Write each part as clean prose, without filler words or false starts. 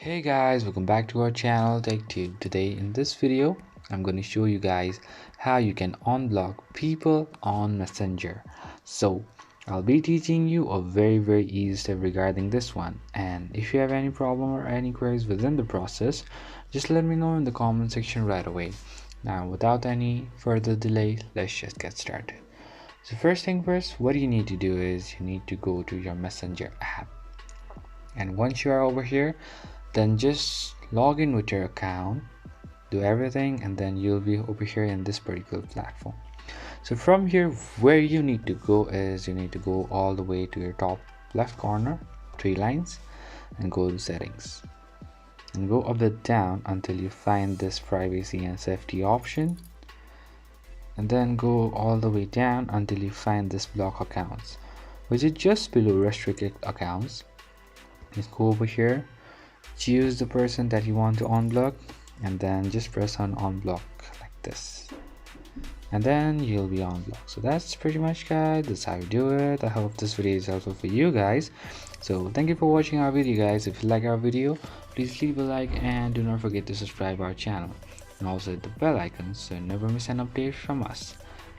Hey guys, welcome back to our channel TechTube. Today in this video I'm going to show you guys how you can unblock people on Messenger. So I'll be teaching you a very easy step regarding this one, and if you have any problem or any queries within the process, just let me know in the comment section right away. Now without any further delay, let's just get started. So first thing first, what you need to do is you need to go to your Messenger app, and once you are over here, then just log in with your account, do everything, and then you'll be over here in this particular platform. So from here, where you need to go is you need to go all the way to your top left corner, three lines, and go to settings and go up and down until you find this privacy and safety option, and then go all the way down until you find this block accounts, which is just below restricted accounts. Just go over here, choose the person that you want to unblock, and then just press on unblock like this, and then you'll be unblocked. So that's pretty much, guys, that's how you do it. I hope this video is helpful for you guys. So thank you for watching our video, guys. If you like our video, please leave a like and do not forget to subscribe our channel, and also hit the bell icon so you never miss an update from us.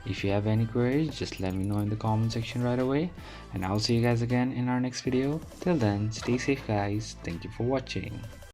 If you have any queries, just let me know in the comment section right away, and I'll see you guys again in our next video. Till then, stay safe, guys. Thank you for watching.